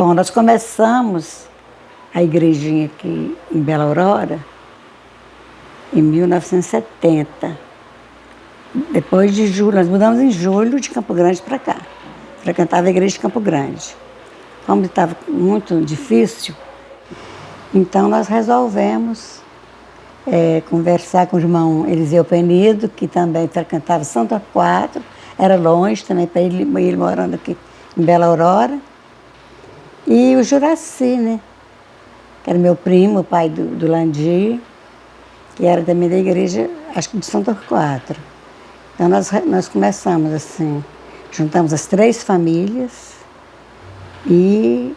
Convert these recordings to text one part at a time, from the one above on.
Bom, nós começamos a igrejinha aqui em Bela Aurora em 1970. Depois de julho, nós mudamos em julho de Campo Grande para cá. Frequentava a igreja de Campo Grande. Como estava muito difícil, então nós resolvemos conversar com o irmão Eliseu Penido, que também frequentava São Torquato, era longe também para ele morando aqui em Bela Aurora. E o Juraci, né? Que era meu primo, o pai do Landir, que era também da igreja, acho que de São Torquato. Então nós começamos assim, juntamos as 3 famílias e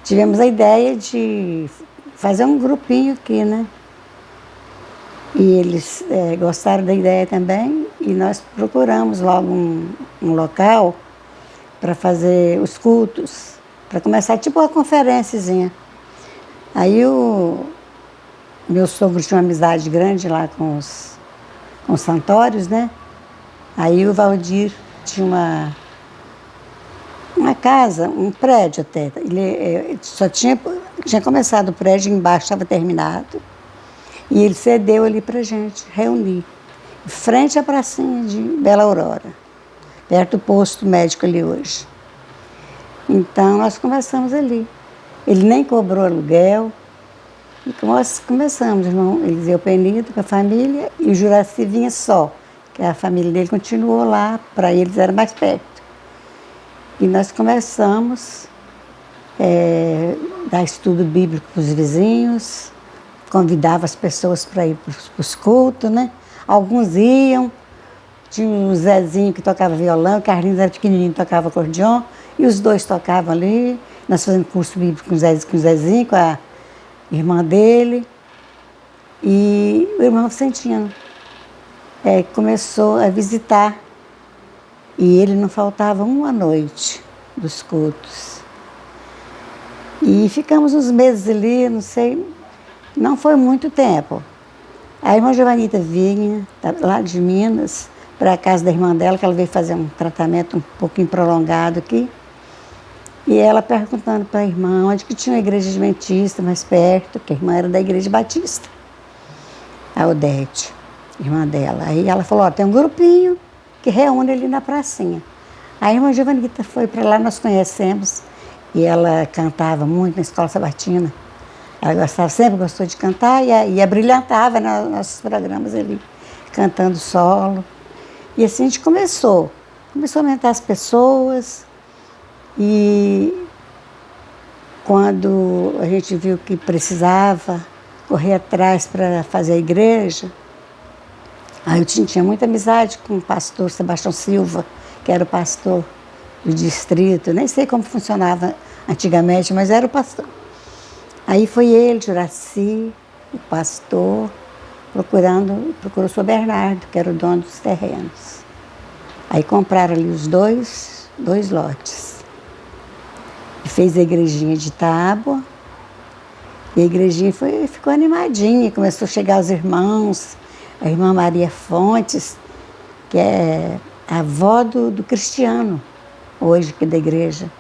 tivemos a ideia de fazer um grupinho aqui, né? E eles gostaram da ideia também e nós procuramos logo um local para fazer os cultos, para começar tipo uma conferênciazinha. Aí o meu sogro tinha uma amizade grande lá com os santórios, né? Aí o Valdir tinha uma casa, um prédio até. Ele só tinha começado o prédio, embaixo estava terminado. E ele cedeu ali para a gente reunir, em frente à pracinha de Bela Aurora, perto do posto médico ali hoje. Então nós começamos ali. Ele nem cobrou aluguel. E nós começamos, irmão Eliseu Penido com a família e o Juraci vinha só, que a família dele continuou lá, para eles era mais perto. E nós começamos a dar estudo bíblico para os vizinhos, convidava as pessoas para ir para os cultos, né? Alguns iam, tinha o Zezinho que tocava violão, o Carlinhos era pequenininho, tocava acordeon, e os 2 tocavam ali. Nós fazíamos curso bíblico com o Zezinho, com a irmã dele, e o irmão Vicentino começou a visitar, e ele não faltava uma noite dos cultos. E ficamos uns meses ali, não sei, não foi muito tempo. A irmã Giovanita vinha, lá de Minas, para a casa da irmã dela, que ela veio fazer um tratamento um pouquinho prolongado aqui. E ela perguntando para a irmã onde que tinha uma igreja adventista mais perto, que a irmã era da igreja batista, a Odete, irmã dela. Aí ela falou, tem um grupinho que reúne ali na pracinha. A irmã Giovanita foi para lá, nós conhecemos, e ela cantava muito na escola sabatina. Ela sempre gostou de cantar e abrilhantava nos nossos programas ali, cantando solo. E assim a gente começou a aumentar as pessoas. E quando a gente viu que precisava correr atrás para fazer a igreja, aí eu tinha muita amizade com o pastor Sebastião Silva, que era o pastor do distrito, nem sei como funcionava antigamente, mas era o pastor. Aí foi ele, Juraci, o pastor, procurou o Sr. Bernardo, que era o dono dos terrenos. Aí compraram ali os dois lotes. E fez a igrejinha de tábua, e a igrejinha ficou animadinha, começou a chegar os irmãos, a irmã Maria Fontes, que é a avó do Cristiano, hoje, que é da igreja.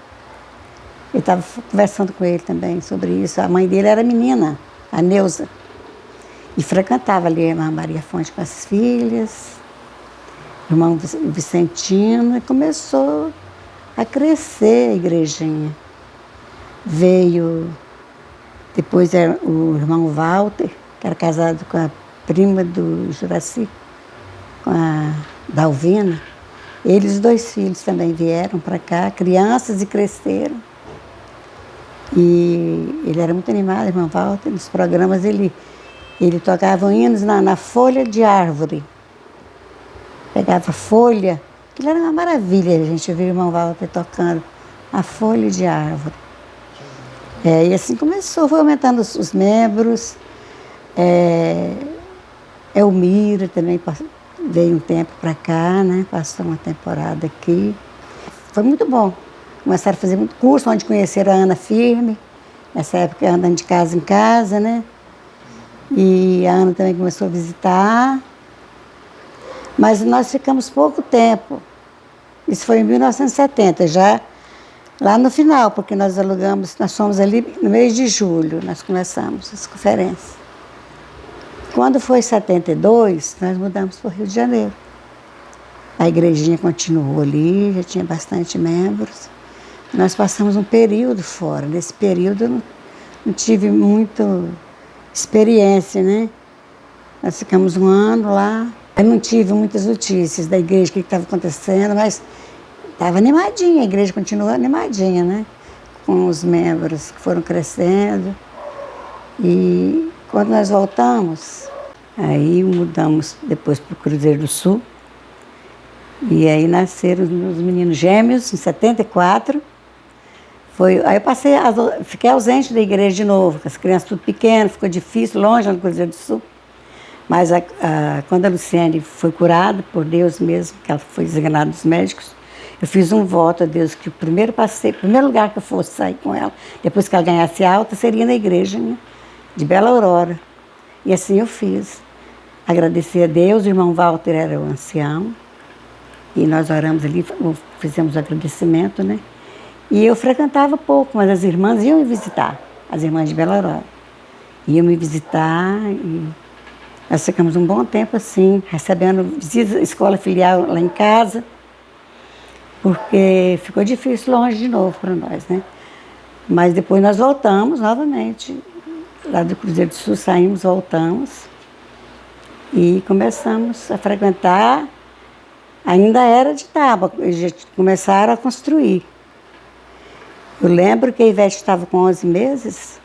Eu estava conversando com ele também sobre isso. A mãe dele era menina, a Neuza, e frequentava ali a irmã Maria Fontes com as filhas, o irmão Vicentino, e começou a crescer a igrejinha. Veio, depois era o irmão Walter, que era casado com a prima do Juraci, com a Dalvina. Eles, os 2 filhos, também vieram para cá, crianças, e cresceram. E ele era muito animado, irmão Walter, nos programas ele tocava hinos na folha de árvore. Pegava folha, aquilo era uma maravilha, a gente viu o irmão Walter tocando a folha de árvore. E assim começou, foi aumentando os membros. Elmira também veio um tempo para cá, né? Passou uma temporada aqui. Foi muito bom. Começaram a fazer muito curso, onde conheceram a Ana Firme, nessa época andando de casa em casa, né? E a Ana também começou a visitar. Mas nós ficamos pouco tempo. Isso foi em 1970, já Lá no final, porque nós alugamos, nós fomos ali no mês de julho, nós começamos as conferências. Quando foi 72, nós mudamos para o Rio de Janeiro. A igrejinha continuou ali, já tinha bastante membros. Nós passamos um período fora. Nesse período eu não tive muita experiência, né? Nós ficamos um ano lá. Eu não tive muitas notícias da igreja, o que estava acontecendo, mas estava animadinha, a igreja continuou animadinha, né? Com os membros que foram crescendo. E quando nós voltamos, aí mudamos depois para o Cruzeiro do Sul. E aí nasceram os meus meninos gêmeos, em 74. Aí eu fiquei ausente da igreja de novo, com as crianças tudo pequenas, ficou difícil, longe no Cruzeiro do Sul. Mas quando a Luciane foi curada, por Deus mesmo, que ela foi designada dos médicos, eu fiz um voto a Deus que o primeiro lugar que eu fosse sair com ela, depois que ela ganhasse alta, seria na igreja, né, de Bela Aurora. E assim eu fiz. Agradeci a Deus, o irmão Walter era o ancião, e nós oramos ali, fizemos o agradecimento, né? E eu frequentava pouco, mas as irmãs iam me visitar, as irmãs de Bela Aurora. Iam me visitar e nós ficamos um bom tempo assim, recebendo visita, escola filial lá em casa, porque ficou difícil longe de novo para nós, né? Mas depois nós voltamos novamente, lá do Cruzeiro do Sul saímos, voltamos e começamos a frequentar. Ainda era de tábua, já começaram a construir. Eu lembro que a Ivete estava com 11 meses,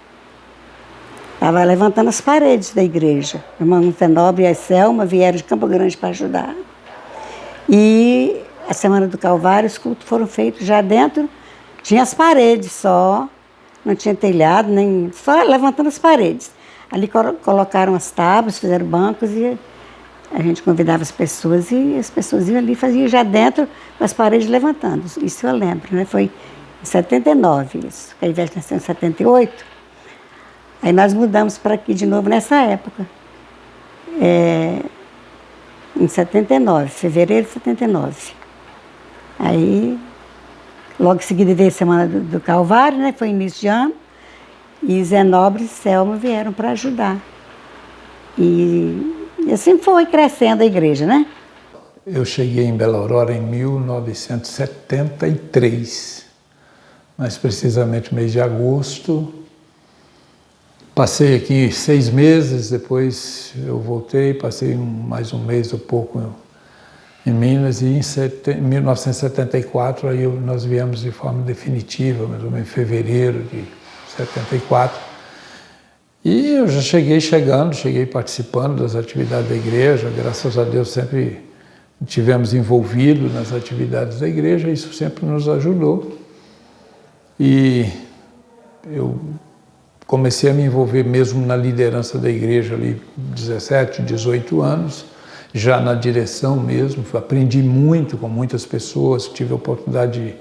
estava levantando as paredes da igreja. A irmã Fenobre e a Selma vieram de Campo Grande para ajudar. E a Semana do Calvário, os cultos foram feitos já dentro, tinha as paredes só, não tinha telhado, nem só levantando as paredes. Ali colocaram as tábuas, fizeram bancos e a gente convidava as pessoas e as pessoas iam ali e faziam já dentro com as paredes levantando. Isso eu lembro, né? Foi em 79 isso, a Ivete nasceu em 78. Aí nós mudamos para aqui de novo nessa época. Em 79, fevereiro de 79. Aí, logo em seguida veio a Semana do Calvário, né? Foi início de ano. E Zé Nobre e Selma vieram para ajudar. E assim foi crescendo a igreja, né? Eu cheguei em Bela Aurora em 1973, mais precisamente no mês de agosto. Passei aqui 6 meses, depois eu voltei, passei mais um mês ou pouco em Minas, e em 1974 aí nós viemos de forma definitiva, mais ou menos em fevereiro de 74. E eu já cheguei participando das atividades da igreja, graças a Deus sempre tivemos envolvidos nas atividades da igreja, isso sempre nos ajudou. E eu comecei a me envolver mesmo na liderança da igreja ali, 17, 18 anos, já na direção mesmo, aprendi muito com muitas pessoas, tive a oportunidade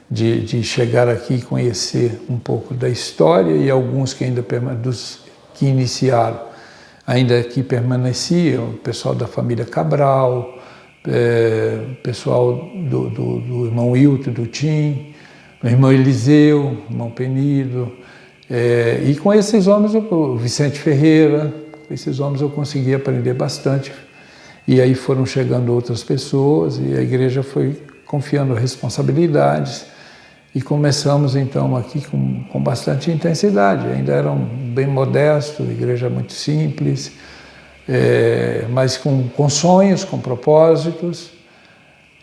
de chegar aqui e conhecer um pouco da história, e alguns que ainda dos que iniciaram ainda aqui permaneciam, o pessoal da família Cabral, o pessoal do irmão Wilton, do Tim, o irmão Eliseu, o irmão Penido, e com esses homens, o Vicente Ferreira, com esses homens eu consegui aprender bastante. E aí foram chegando outras pessoas e a igreja foi confiando responsabilidades. E começamos então aqui com bastante intensidade. Ainda era bem modesto, igreja muito simples, mas com sonhos, com propósitos.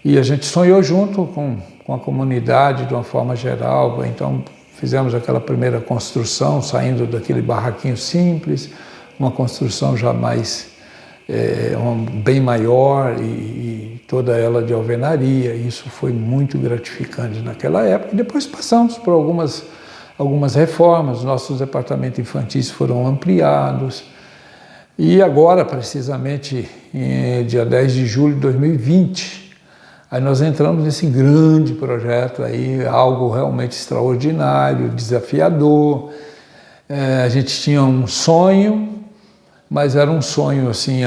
E a gente sonhou junto com a comunidade de uma forma geral. Então fizemos aquela primeira construção, saindo daquele barraquinho simples, uma construção já mais bem maior e toda ela de alvenaria. Isso foi muito gratificante naquela época. Depois passamos por algumas reformas, nossos departamentos infantis foram ampliados. E agora, precisamente, dia 10 de julho de 2020, aí nós entramos nesse grande projeto aí, algo realmente extraordinário, desafiador. A gente tinha um sonho, mas era um sonho assim,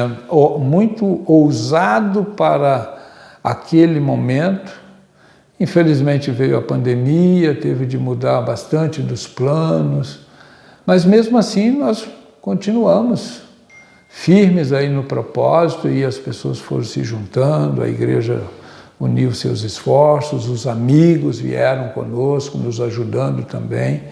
muito ousado para aquele momento, Infelizmente veio a pandemia, teve de mudar bastante dos planos, mas mesmo assim nós continuamos firmes aí no propósito e as pessoas foram se juntando, a igreja uniu seus esforços, os amigos vieram conosco, nos ajudando também.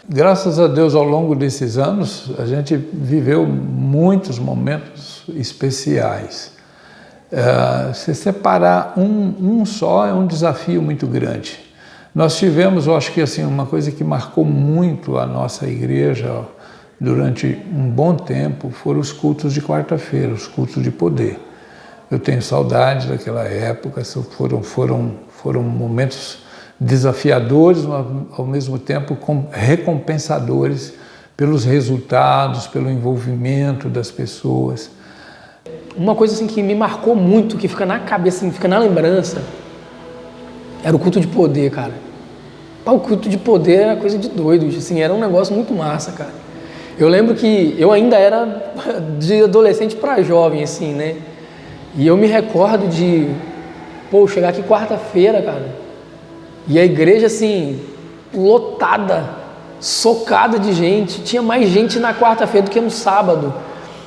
Graças a Deus, ao longo desses anos, a gente viveu muitos momentos especiais. Se separar um só é um desafio muito grande. Nós tivemos, eu acho que assim, uma coisa que marcou muito a nossa igreja durante um bom tempo foram os cultos de quarta-feira, os cultos de poder. Eu tenho saudade daquela época, foram momentos desafiadores, mas ao mesmo tempo recompensadores pelos resultados, pelo envolvimento das pessoas. Uma coisa assim que me marcou muito, que fica na cabeça, assim, fica na lembrança, era o culto de poder, cara. O culto de poder era coisa de doido, assim, era um negócio muito massa, cara. Eu lembro que eu ainda era de adolescente para jovem, assim, né? E eu me recordo de, chegar aqui quarta-feira, cara, e a igreja, assim, lotada, socada de gente. Tinha mais gente na quarta-feira do que no sábado.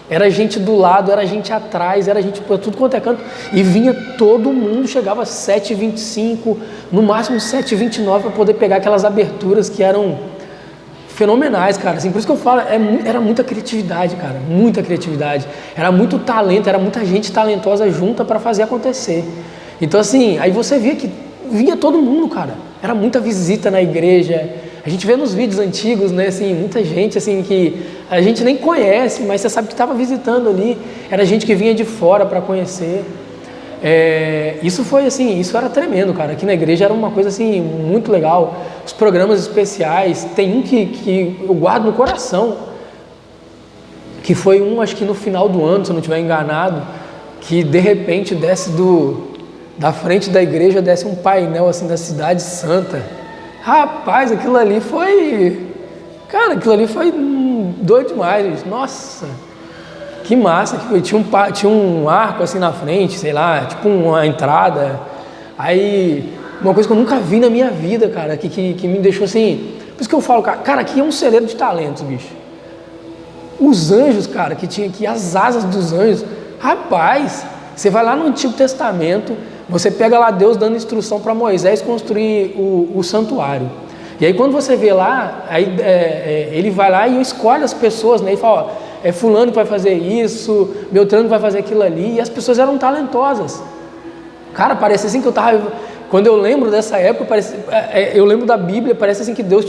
Era gente do lado, era gente atrás, era gente por tudo quanto é canto. E vinha todo mundo, chegava às 7h25, no máximo 7h29, para poder pegar aquelas aberturas que eram fenomenais, cara. Assim, por isso que eu falo, era muita criatividade, cara, muita criatividade. Era muito talento, era muita gente talentosa junta para fazer acontecer. Então, assim, aí você via que vinha todo mundo, cara. Era muita visita na igreja. A gente vê nos vídeos antigos, né, assim, muita gente, assim, que a gente nem conhece, mas você sabe que estava visitando ali. Era gente que vinha de fora para conhecer. Isso foi, assim, isso era tremendo, cara. Aqui na igreja era uma coisa, assim, muito legal. Os programas especiais, tem um que eu guardo no coração, que foi acho que no final do ano, se eu não estiver enganado, que de repente desce da frente da igreja, desce um painel, assim, da Cidade Santa. Rapaz, aquilo ali foi... Cara, aquilo ali foi doido demais. Nossa, que massa que foi. Tinha um arco assim na frente, sei lá, tipo uma entrada. Aí, uma coisa que eu nunca vi na minha vida, cara, que me deixou assim... Por isso que eu falo, cara, aqui é um celeiro de talentos, bicho. Os anjos, cara, que as asas dos anjos... Rapaz, você vai lá no Antigo Testamento... Você pega lá Deus dando instrução para Moisés construir o santuário. E aí quando você vê lá, aí, ele vai lá e escolhe as pessoas, né? E fala, fulano que vai fazer isso, Beltrano que vai fazer aquilo ali. E as pessoas eram talentosas. Cara, parece assim que eu tava... Quando eu lembro dessa época, eu lembro da Bíblia, parece assim que Deus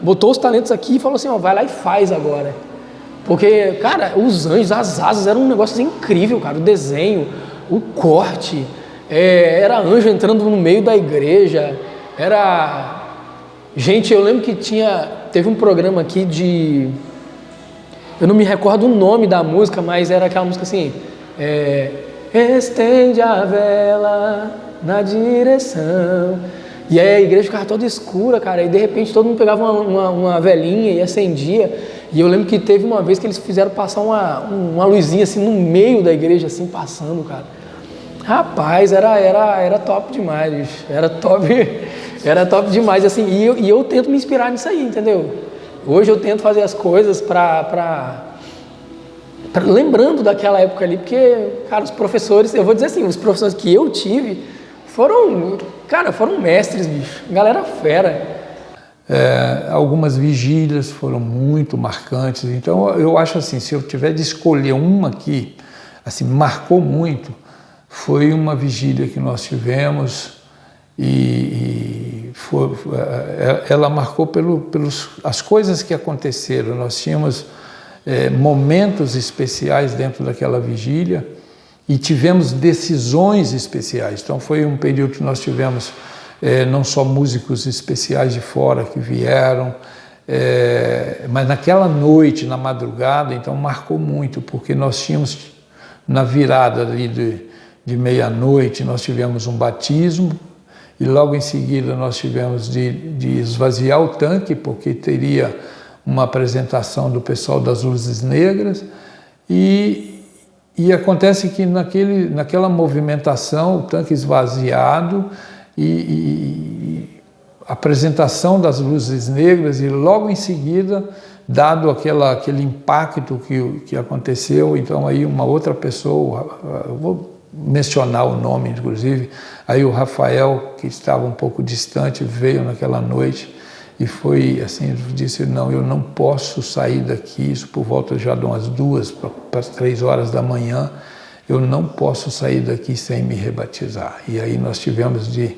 botou os talentos aqui e falou assim, vai lá e faz agora. Porque, cara, os anjos, as asas, eram um negócio assim, incrível, cara. O desenho, o corte... era anjo entrando no meio da igreja, Gente, eu lembro que teve um programa aqui eu não me recordo o nome da música, mas era aquela música assim, estende a vela na direção, e aí a igreja ficava toda escura, cara, e de repente todo mundo pegava uma velinha e acendia, e eu lembro que teve uma vez que eles fizeram passar uma luzinha assim no meio da igreja, assim, passando, cara. Rapaz, era top demais, bicho. Era top demais, assim, e eu tento me inspirar nisso aí, entendeu? Hoje eu tento fazer as coisas lembrando daquela época ali, porque, cara, os professores, eu vou dizer assim, os professores que eu tive foram mestres, bicho, galera fera. Algumas vigílias foram muito marcantes, então eu acho assim, se eu tiver de escolher uma que, assim, marcou muito, foi uma vigília que nós tivemos ela marcou as coisas que aconteceram. Nós tínhamos momentos especiais dentro daquela vigília e tivemos decisões especiais. Então foi um período que nós tivemos não só músicos especiais de fora que vieram, mas naquela noite, na madrugada, então marcou muito, porque nós tínhamos na virada ali de meia-noite, nós tivemos um batismo e logo em seguida nós tivemos de esvaziar o tanque, porque teria uma apresentação do pessoal das Luzes Negras e acontece que naquela movimentação, o tanque esvaziado, e a apresentação das luzes negras, e logo em seguida, dado aquele impacto que aconteceu, então aí uma outra pessoa, eu vou mencionar o nome inclusive, aí o Rafael, que estava um pouco distante, veio naquela noite e foi assim, disse, não, eu não posso sair daqui, isso por volta já de umas 2 para 3 horas da manhã, eu não posso sair daqui sem me rebatizar. E aí nós tivemos de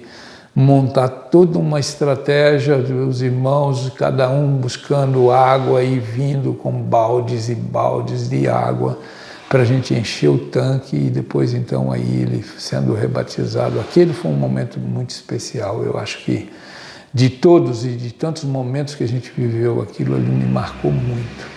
montar toda uma estratégia, os irmãos, cada um buscando água e vindo com baldes e baldes de água para a gente encher o tanque e depois então aí ele sendo rebatizado. Aquele foi um momento muito especial, eu acho que de todos e de tantos momentos que a gente viveu, aquilo ali me marcou muito,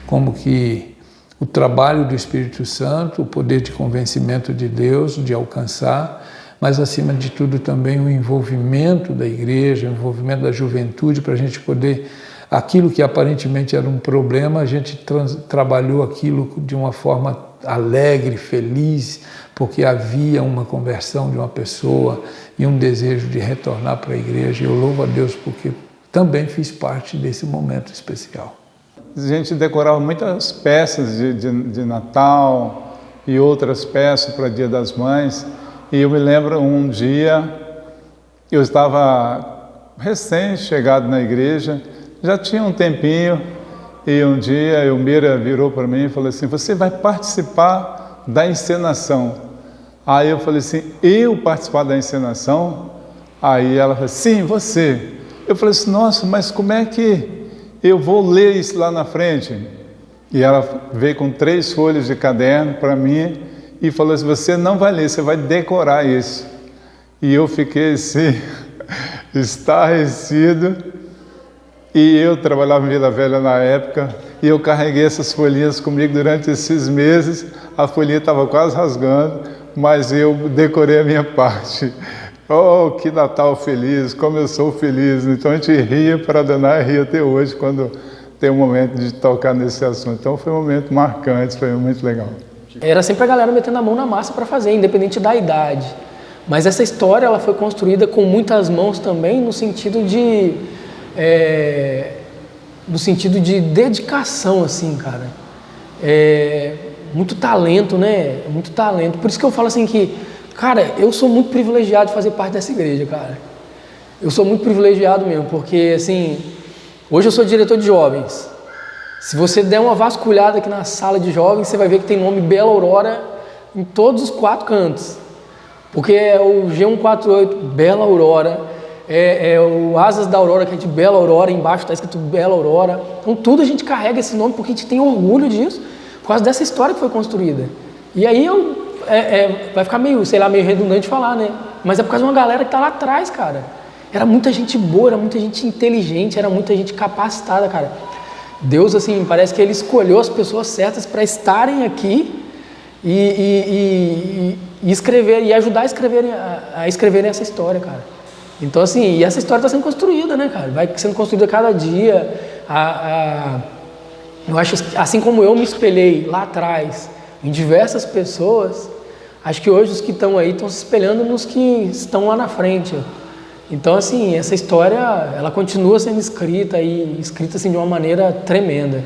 como que o trabalho do Espírito Santo, o poder de convencimento de Deus, de alcançar, mas acima de tudo também o envolvimento da igreja, o envolvimento da juventude para a gente poder, aquilo que aparentemente era um problema, a gente trabalhou aquilo de uma forma alegre, feliz, porque havia uma conversão de uma pessoa e um desejo de retornar para a igreja. Eu louvo a Deus porque também fiz parte desse momento especial. A gente decorava muitas peças de Natal e outras peças para Dia das Mães. E eu me lembro um dia, eu estava recém-chegado na igreja, já tinha um tempinho, e um dia a Elmira virou para mim e falou assim, você vai participar da encenação. Aí eu falei assim, eu participar da encenação? Aí ela falou, sim, você. Eu falei assim, nossa, mas como é que eu vou ler isso lá na frente? E ela veio com 3 folhas de caderno para mim e falou assim, você não vai ler, você vai decorar isso. E eu fiquei assim, estarrecido. E eu trabalhava em Vila Velha na época, e eu carreguei essas folhinhas comigo durante esses meses. A folhinha estava quase rasgando, mas eu decorei a minha parte. Oh, que Natal feliz, como eu sou feliz. Então a gente ria para danar e ria até hoje, quando tem um momento de tocar nesse assunto. Então foi um momento marcante, foi muito legal. Era sempre a galera metendo a mão na massa para fazer, independente da idade. Mas essa história ela foi construída com muitas mãos também, no sentido de dedicação, assim, cara. Muito talento, né? Muito talento. Por isso que eu falo assim que, cara, eu sou muito privilegiado de fazer parte dessa igreja, cara. Eu sou muito privilegiado mesmo, porque, assim, hoje eu sou diretor de jovens. Se você der uma vasculhada aqui na sala de jovens, você vai ver que tem nome Bela Aurora em todos os 4 cantos. Porque é o G148 Bela Aurora, o Asas da Aurora, que é de Bela Aurora, embaixo está escrito Bela Aurora. Então tudo a gente carrega esse nome porque a gente tem orgulho disso, por causa dessa história que foi construída. E aí vai ficar meio redundante falar, né? Mas é por causa de uma galera que está lá atrás, cara. Era muita gente boa, era muita gente inteligente, era muita gente capacitada, cara. Deus, assim, parece que Ele escolheu as pessoas certas para estarem aqui e escrever, e ajudar a escreverem essa história, cara. Então, assim, e essa história está sendo construída, né, cara? Vai sendo construída cada dia. Eu acho que, assim como eu me espelhei lá atrás em diversas pessoas, acho que hoje os que estão aí estão se espelhando nos que estão lá na frente. Então, assim, essa história, ela continua sendo escrita e escrita assim, de uma maneira tremenda.